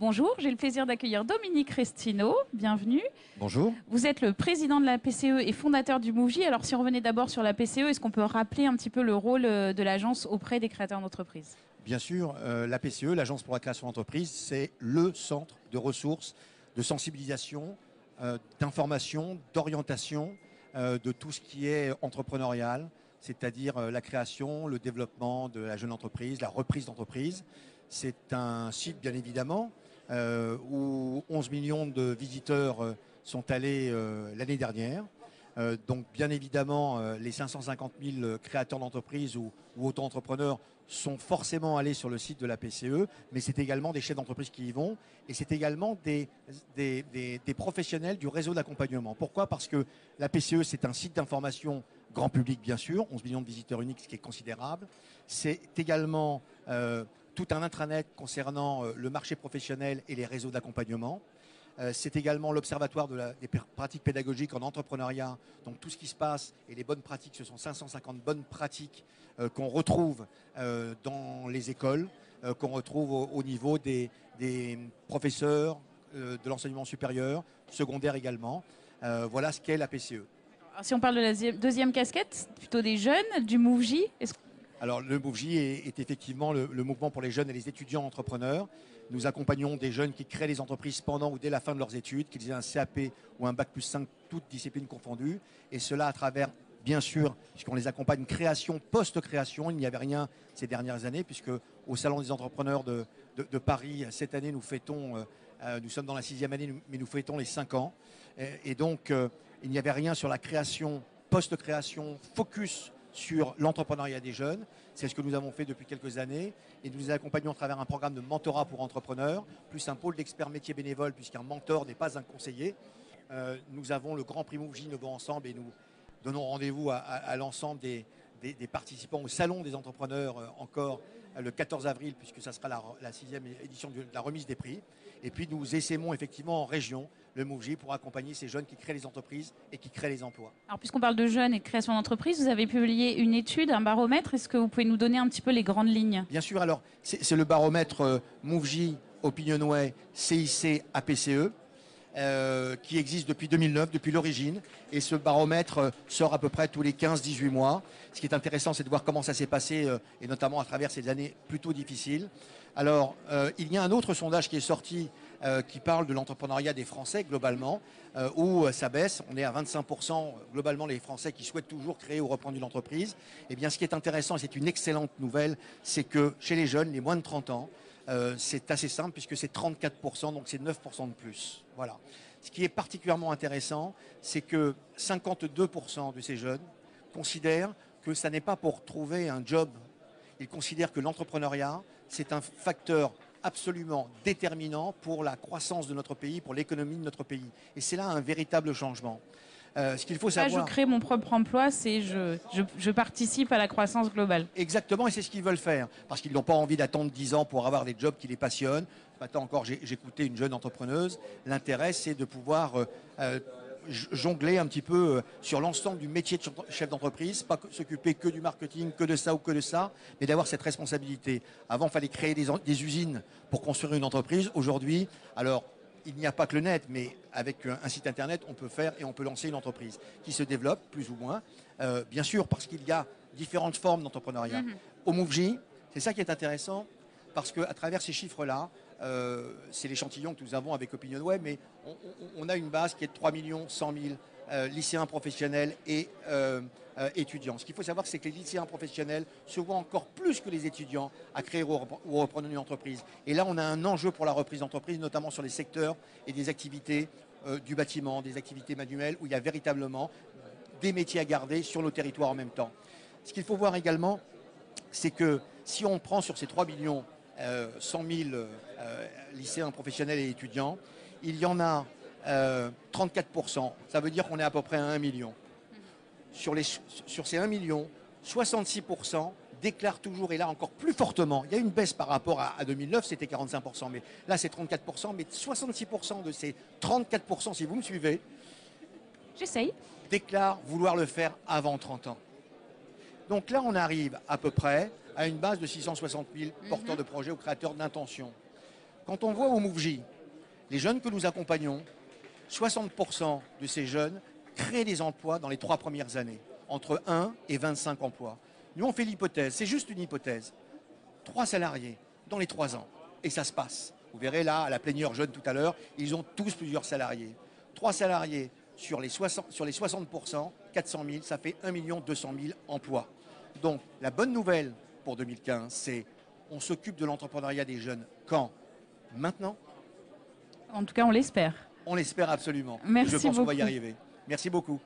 Bonjour, j'ai le plaisir d'accueillir Dominique Restino. Bienvenue. Bonjour. Vous êtes le président de la PCE et fondateur du MoveJ. Alors si on revenait d'abord sur la PCE, est-ce qu'on peut rappeler un petit peu le rôle de l'agence auprès des créateurs d'entreprises? Bien sûr, la PCE, l'Agence pour la création d'entreprise, c'est le centre de ressources, de sensibilisation, d'information, d'orientation de tout ce qui est entrepreneurial, c'est-à-dire la création, le développement de la jeune entreprise, la reprise d'entreprise. C'est un site, bien évidemment, où 11 millions de visiteurs sont allés l'année dernière. Donc, bien évidemment, les 550 000 créateurs d'entreprises ou auto-entrepreneurs sont forcément allés sur le site de la PCE, mais c'est également des chefs d'entreprise qui y vont et c'est également des professionnels du réseau d'accompagnement. Pourquoi? Parce que la PCE, c'est un site d'information grand public, bien sûr, 11 millions de visiteurs uniques, ce qui est considérable. C'est également tout un intranet concernant le marché professionnel et les réseaux d'accompagnement. C'est également l'Observatoire des pratiques pédagogiques en entrepreneuriat. Donc tout ce qui se passe et les bonnes pratiques, ce sont 550 bonnes pratiques qu'on retrouve dans les écoles, qu'on retrouve au niveau des professeurs de l'enseignement supérieur, secondaire également. Voilà ce qu'est la PCE. Alors, si on parle de la deuxième casquette, plutôt des jeunes, du MoveJ, Alors le MoveJ est effectivement le mouvement pour les jeunes et les étudiants entrepreneurs. Nous accompagnons des jeunes qui créent des entreprises pendant ou dès la fin de leurs études, qu'ils aient un CAP ou un Bac+5, toutes disciplines confondues. Et cela à travers, bien sûr, puisqu'on les accompagne création, post-création. Il n'y avait rien ces dernières années, puisque au Salon des entrepreneurs de Paris, cette année, nous fêtons, nous sommes dans la 6e année, mais nous fêtons les 5 ans. Et donc, il n'y avait rien sur la création, post-création, focus sur l'entrepreneuriat des jeunes. C'est ce que nous avons fait depuis quelques années et nous les accompagnons à travers un programme de mentorat pour entrepreneurs, plus un pôle d'experts métiers bénévoles puisqu'un mentor n'est pas un conseiller. Nous avons le Grand Prix MoveJ Innovons Ensemble et nous donnons rendez-vous à l'ensemble des participants au Salon des entrepreneurs encore le 14 avril puisque ça sera la 6e édition de la remise des prix. Et puis nous essaimons effectivement en région le MoveJ pour accompagner ces jeunes qui créent les entreprises et qui créent les emplois. Alors puisqu'on parle de jeunes et de création d'entreprises, vous avez publié une étude, un baromètre. Est-ce que vous pouvez nous donner un petit peu les grandes lignes? Bien sûr, alors c'est le baromètre MoveJ, Opinionway, CIC, APCE. Qui existe depuis 2009, depuis l'origine. Et ce baromètre sort à peu près tous les 15-18 mois. Ce qui est intéressant, c'est de voir comment ça s'est passé, et notamment à travers ces années plutôt difficiles. Alors, il y a un autre sondage qui est sorti, qui parle de l'entrepreneuriat des Français, globalement, où ça baisse. On est à 25%, globalement, les Français qui souhaitent toujours créer ou reprendre une entreprise. Eh bien, ce qui est intéressant, et c'est une excellente nouvelle, c'est que chez les jeunes, les moins de 30 ans, c'est assez simple puisque c'est 34%, donc c'est 9% de plus. Voilà. Ce qui est particulièrement intéressant, c'est que 52% de ces jeunes considèrent que ça n'est pas pour trouver un job. Ils considèrent que l'entrepreneuriat, c'est un facteur absolument déterminant pour la croissance de notre pays, pour l'économie de notre pays. Et c'est là un véritable changement. Ce qu'il faut savoir... Là, je crée mon propre emploi, c'est je participe à la croissance globale. Exactement, et c'est ce qu'ils veulent faire. Parce qu'ils n'ont pas envie d'attendre 10 ans pour avoir des jobs qui les passionnent. Maintenant encore, j'écoutais une jeune entrepreneuse. L'intérêt, c'est de pouvoir jongler un petit peu sur l'ensemble du métier de chef d'entreprise, pas s'occuper que du marketing, que de ça ou que de ça, mais d'avoir cette responsabilité. Avant, il fallait créer des usines pour construire une entreprise. Aujourd'hui, alors... il n'y a pas que le net, mais avec un site internet, on peut faire et on peut lancer une entreprise qui se développe plus ou moins. Bien sûr, parce qu'il y a différentes formes d'entrepreneuriat. Au MoveJ, c'est ça qui est intéressant, parce qu'à travers ces chiffres-là, c'est l'échantillon que nous avons avec Opinionway, mais on a une base qui est de 3 100 000 lycéens professionnels et étudiants. Ce qu'il faut savoir, c'est que les lycéens professionnels se voient encore plus que les étudiants à créer ou reprendre une entreprise. Et là, on a un enjeu pour la reprise d'entreprise, notamment sur les secteurs et des activités du bâtiment, des activités manuelles, où il y a véritablement des métiers à garder sur nos territoires en même temps. Ce qu'il faut voir également, c'est que si on prend sur ces 3 100 000 lycéens professionnels et étudiants, il y en a 34%. Ça veut dire qu'on est à peu près à 1 million. Sur ces 1 million, 66% déclarent toujours, et là encore plus fortement, il y a une baisse par rapport à 2009, c'était 45%, mais là c'est 34%, mais 66% de ces 34%, si vous me suivez, j'essaye, déclarent vouloir le faire avant 30 ans. Donc là, on arrive à peu près à une base de 660 000 porteurs de projets ou créateurs d'intention. Quand on voit au Mouv'J, les jeunes que nous accompagnons, 60% de ces jeunes créent des emplois dans les 3 premières années, entre 1 et 25 emplois. Nous, on fait l'hypothèse, c'est juste une hypothèse, 3 salariés dans les 3 ans, et ça se passe. Vous verrez là, à la plénière jeune tout à l'heure, ils ont tous plusieurs salariés. 3 salariés sur les 60%, 400 000, ça fait 1 200 000 emplois. Donc, la bonne nouvelle pour 2015, c'est on s'occupe de l'entrepreneuriat des jeunes quand? Maintenant? En tout cas, on l'espère. On l'espère absolument. Merci Je pense qu'on va y beaucoup. arriver. Merci beaucoup.